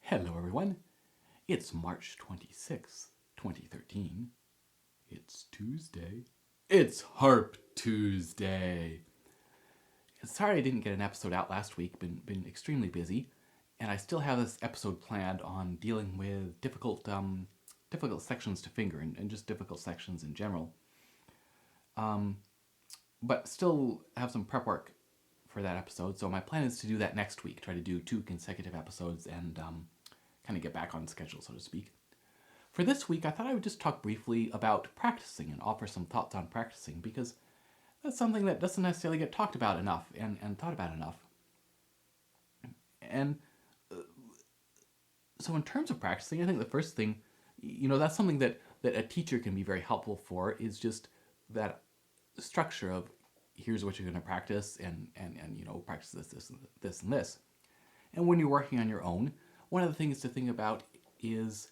Hello everyone, it's March 26th, 2013. It's Tuesday. It's Harp Tuesday. Sorry I didn't get an episode out last week, been extremely busy, and I still have this episode planned on dealing with difficult sections to finger and just difficult sections in general. But still have some prep work for that episode, so my plan is to do that next week, try to do 2 consecutive episodes and kind of get back on schedule, so to speak. For this week, I thought I would just talk briefly about practicing and offer some thoughts on practicing, because that's something that doesn't necessarily get talked about enough and thought about enough. And so in terms of practicing, I think the first thing, that's something that a teacher can be very helpful for, is just that structure of here's what you're going to practice and practice this and this. And when you're working on your own, one of the things to think about is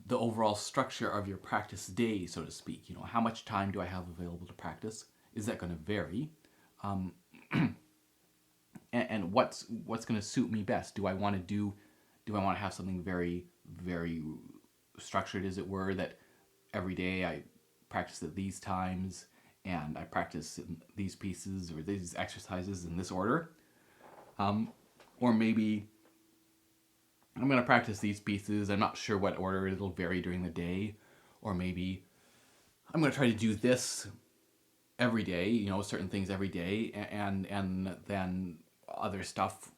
the overall structure of your practice day, so to speak. How much time do I have available to practice? Is that going to vary? And what's going to suit me best? Do I want to have something very, very structured, as it were, that every day I practice at these times and I practice these pieces or these exercises in this order? Or maybe I'm going to practice these pieces, I'm not sure what order, it'll vary during the day. Or maybe I'm going to try to do this every day, certain things every day, and then other stuff,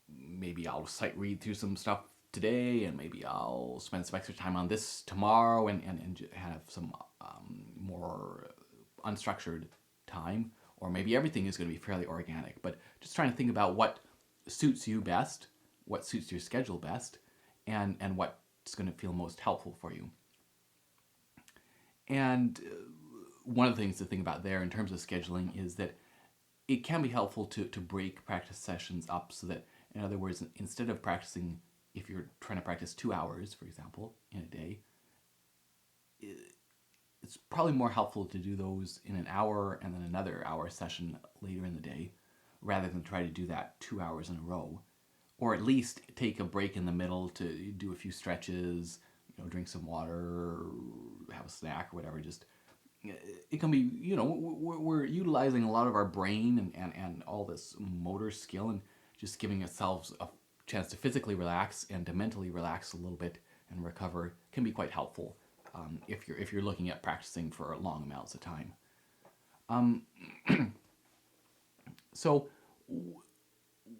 maybe I'll sight read through some stuff today, and maybe I'll spend some extra time on this tomorrow and have some more unstructured time. Or maybe everything is going to be fairly organic, but just trying to think about what suits you best, what suits your schedule best, and what's going to feel most helpful for you. And one of the things to think about there in terms of scheduling is that it can be helpful to break practice sessions up, so that, in other words, instead of practicing, if you're trying to practice 2 hours, for example, in a day, it's probably more helpful to do those in an hour and then another hour session later in the day, rather than try to do that 2 hours in a row. Or at least take a break in the middle to do a few stretches, drink some water, have a snack or whatever. Just, it can be, we're utilizing a lot of our brain and all this motor skill, and just giving ourselves a chance to physically relax and to mentally relax a little bit and recover can be quite helpful if you're looking at practicing for long amounts of time. So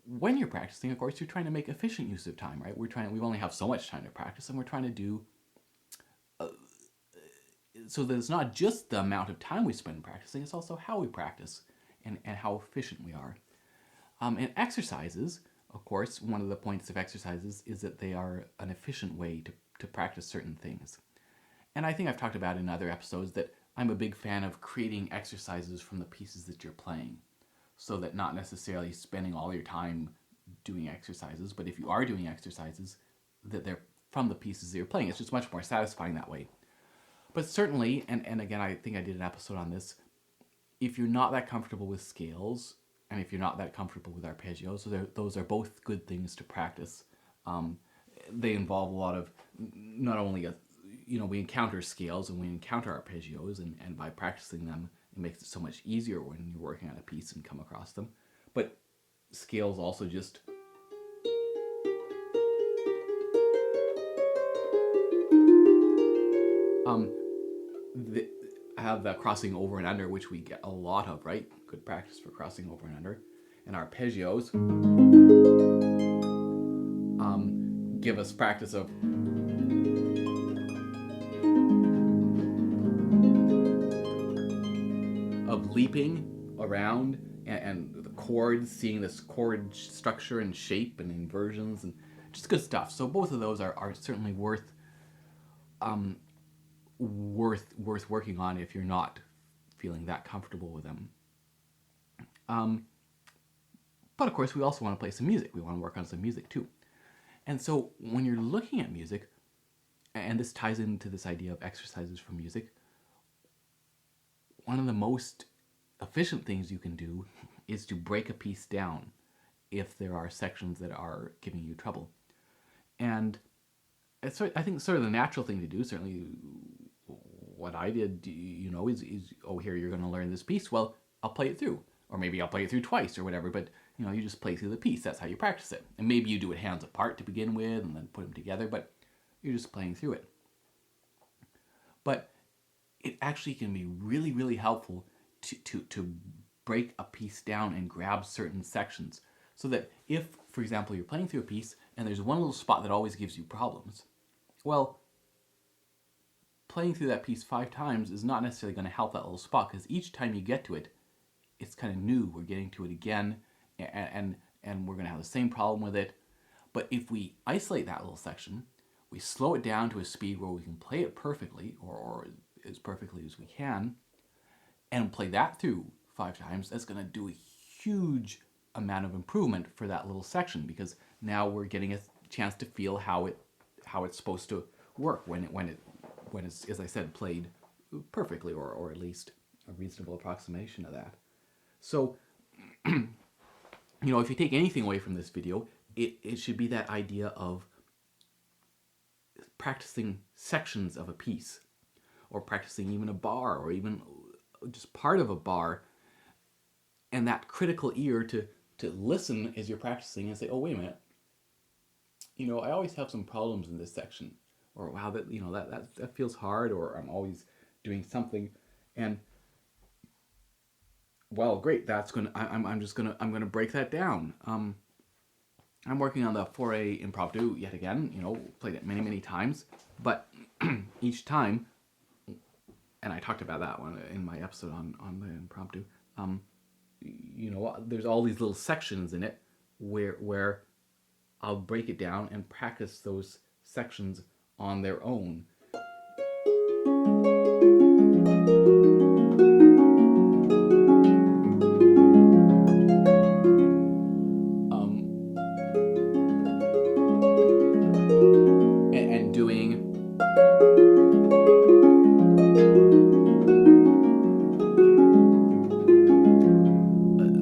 when you're practicing, of course, you're trying to make efficient use of time, right? We only have so much time to practice, and we're trying to do so that it's not just the amount of time we spend practicing, it's also how we practice and how efficient we are. And exercises, of course, one of the points of exercises is that they are an efficient way to practice certain things. And I think I've talked about in other episodes that I'm a big fan of creating exercises from the pieces that you're playing, so that not necessarily spending all your time doing exercises, but if you are doing exercises, that they're from the pieces that you're playing. It's just much more satisfying that way. But certainly, and again, I think I did an episode on this, if you're not that comfortable with scales, and if you're not that comfortable with arpeggios, so those are both good things to practice. They involve a lot of, not only we encounter scales and we encounter arpeggios, and by practicing them, it makes it so much easier when you're working on a piece and come across them. But scales also just have the crossing over and under, which we get a lot of, right? Good practice for crossing over and under. And arpeggios give us practice of leaping around and the chords, seeing this chord structure and shape and inversions, and just good stuff. So both of those are certainly worth working on if you're not feeling that comfortable with them. But of course, we also want to play some music. We want to work on some music too. And so when you're looking at music, and this ties into this idea of exercises for music, one of the most efficient things you can do is to break a piece down if there are sections that are giving you trouble. And I think sort of the natural thing to do, certainly what I did, is oh, here, you're going to learn this piece. Well, I'll play it through. Or maybe I'll play it through twice or whatever, but you just play through the piece. That's how you practice it. And maybe you do it hands apart to begin with and then put them together, but you're just playing through it. But it actually can be really, really helpful to break a piece down and grab certain sections. So that if, for example, you're playing through a piece and there's one little spot that always gives you problems, well, playing through that piece 5 times is not necessarily going to help that little spot, because each time you get to it, it's kind of new. We're getting to it again, and we're going to have the same problem with it. But if we isolate that little section, we slow it down to a speed where we can play it perfectly, or as perfectly as we can, and play that through 5 times, that's going to do a huge amount of improvement for that little section, because now we're getting a chance to feel how it's supposed to work when it's, as I said, played perfectly, or at least a reasonable approximation of that. So, if you take anything away from this video, it should be that idea of practicing sections of a piece, or practicing even a bar, or even just part of a bar, and that critical ear to listen as you're practicing and say, oh, wait a minute, I always have some problems in this section, or wow, that feels hard, or I'm always doing something, and well, great, I'm gonna break that down. I'm working on the 4A impromptu yet again, played it many, many times, but each time, and I talked about that one in my episode on the impromptu, there's all these little sections in it where I'll break it down and practice those sections on their own. And doing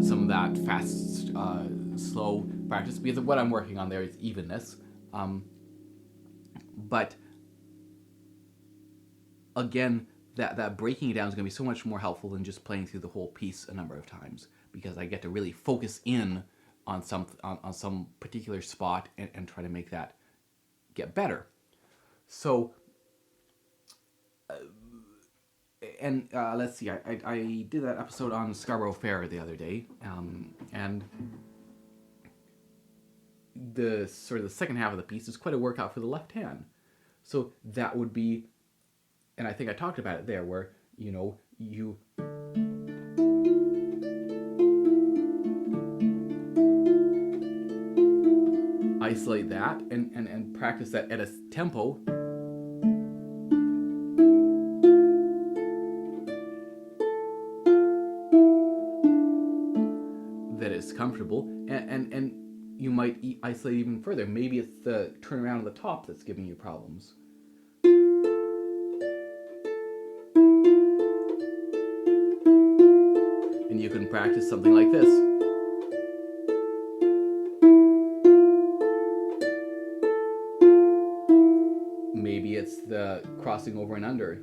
some of that fast, slow practice, because what I'm working on there is evenness. But again, that breaking it down is going to be so much more helpful than just playing through the whole piece a number of times, because I get to really focus in on some particular spot and try to make that get better. So, let's see, I did that episode on Scarborough Fair the other day, and the sort of the second half of the piece is quite a workout for the left hand. So that would be, and I think I talked about it there, where you isolate that and practice that at a tempo that is comfortable, and you might isolate even further. Maybe it's the turnaround at the top that's giving you problems. And you can practice something like this. Maybe it's the crossing over and under.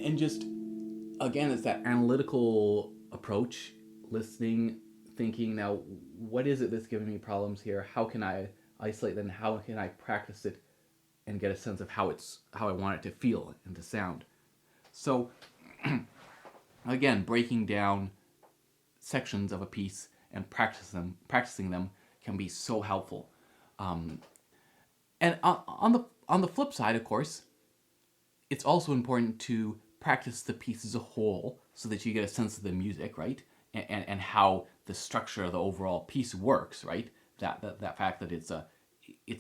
And just, again, it's that analytical approach, listening, thinking, now, what is it that's giving me problems here? How can I isolate them? How can I practice it and get a sense of how I want it to feel and to sound? So, again, breaking down sections of a piece and practicing them can be so helpful. And on the flip side, of course, it's also important to practice the piece as a whole, so that you get a sense of the music, right? And how the structure of the overall piece works, right? That fact that it's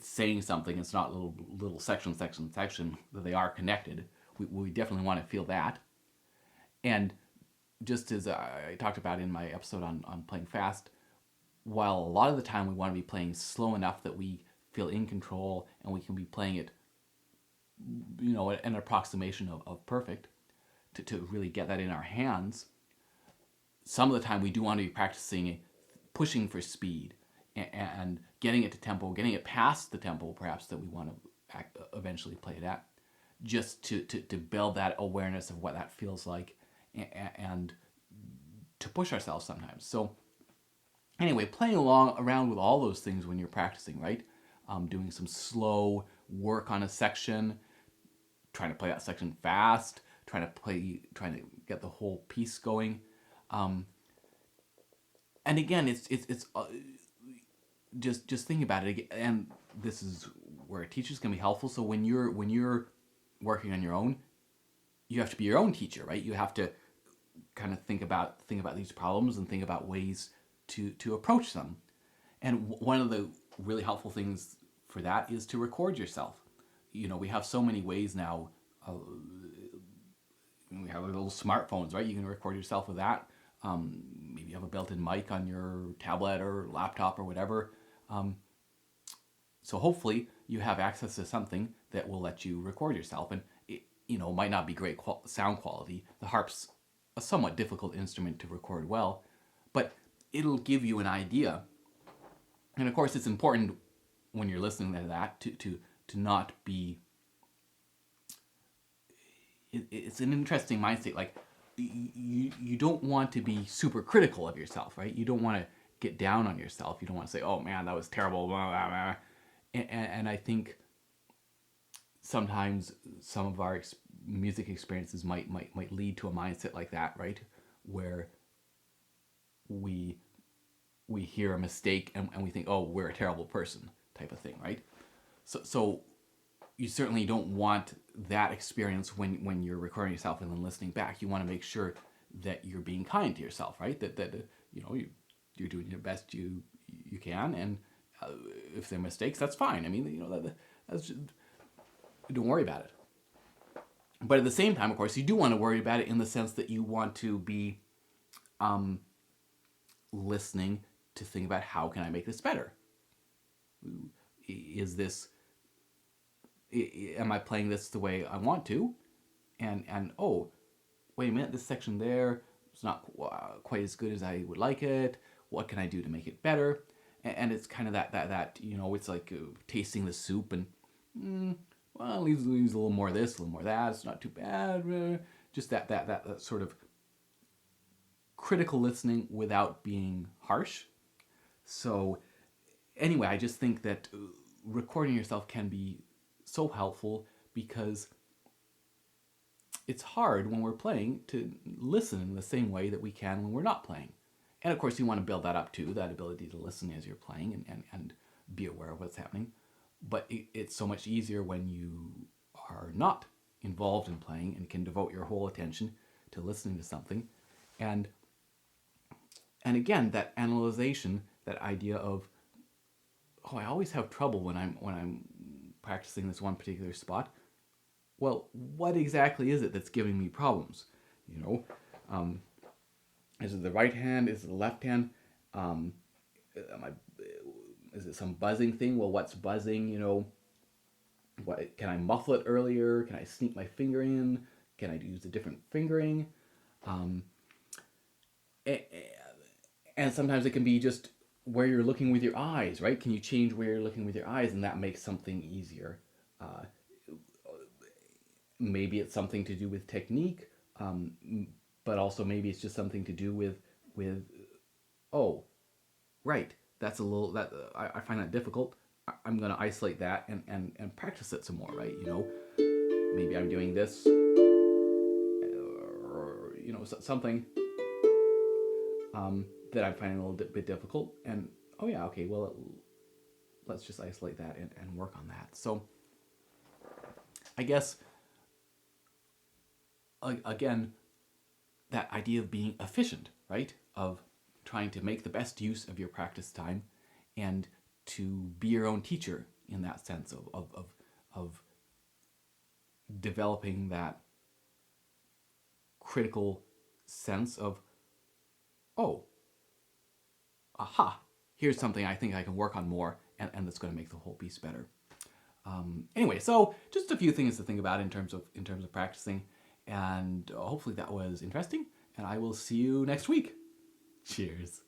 saying something, it's not little section, that they are connected. We definitely want to feel that. And just as I talked about in my episode on playing fast, while a lot of the time we want to be playing slow enough that we feel in control, and we can be playing it, an approximation of perfect, to really get that in our hands. Some of the time we do want to be practicing pushing for speed and getting it to tempo, getting it past the tempo perhaps that we want to eventually play it at, just to build that awareness of what that feels like, and to push ourselves sometimes. So anyway, playing around with all those things when you're practicing, right? Doing some slow work on a section, trying to play that section fast, trying to get the whole piece going. And again, it's just think about it. And this is where teachers can be helpful. So when you're working on your own, you have to be your own teacher, right? You have to kind of think about these problems and think about ways to approach them. And one of the really helpful things for that is to record yourself. We have so many ways now. We have little smartphones, right? You can record yourself with that. Maybe you have a built-in mic on your tablet or laptop or whatever. So hopefully you have access to something that will let you record yourself. And it might not be great sound quality. The harp's a somewhat difficult instrument to record well, but it'll give you an idea. And of course, it's important when you're listening to that to not be. It's an interesting mindset. Like you don't want to be super critical of yourself, right? You don't want to get down on yourself. You don't want to say, "Oh man, that was terrible," blah, blah, blah. And I think sometimes some of our music experiences might lead to a mindset like that, right? Where we hear a mistake and we think, "Oh, we're a terrible person," type of thing, right? So you certainly don't want that experience when you're recording yourself and then listening back. You want to make sure that you're being kind to yourself, right? That you're doing your best you can, and if there are mistakes, that's fine. I mean, that's just, don't worry about it. But at the same time, of course, you do want to worry about it in the sense that you want to be listening to think about, how can I make this better? Am I playing this the way I want to? And oh, wait a minute, this section there is not quite as good as I would like it. What can I do to make it better? And it's kind of that it's like tasting the soup and well, leaves a little more of this, a little more of that. It's not too bad. Just that sort of critical listening without being harsh. So anyway, I just think that recording yourself can be so helpful, because it's hard when we're playing to listen in the same way that we can when we're not playing. And of course, you want to build that up too, that ability to listen as you're playing and be aware of what's happening. But it's so much easier when you are not involved in playing and can devote your whole attention to listening to something. And again, that analyzation, that idea of, oh, I always have trouble when I'm practicing this one particular spot. Well, what exactly is it that's giving me problems? Is it the right hand? Is it the left hand? Is it some buzzing thing? Well, what's buzzing? What can I muffle it earlier? Can I sneak my finger in? Can I use a different fingering? And sometimes it can be just where you're looking with your eyes, right? Can you change where you're looking with your eyes, and that makes something easier? Maybe it's something to do with technique, but also maybe it's just something to do with oh, right, that's a little, that I find that difficult. I'm going to isolate that and practice it some more, right? Maybe I'm doing this, or something that I'm finding a little bit difficult, and oh yeah, okay, well, let's just isolate that and work on that. So I guess again, that idea of being efficient, right? Of trying to make the best use of your practice time, and to be your own teacher in that sense of developing that critical sense of, oh, aha, here's something I think I can work on more, and that's going to make the whole piece better. Anyway, so just a few things to think about in terms of practicing, and hopefully that was interesting. And I will see you next week. Cheers.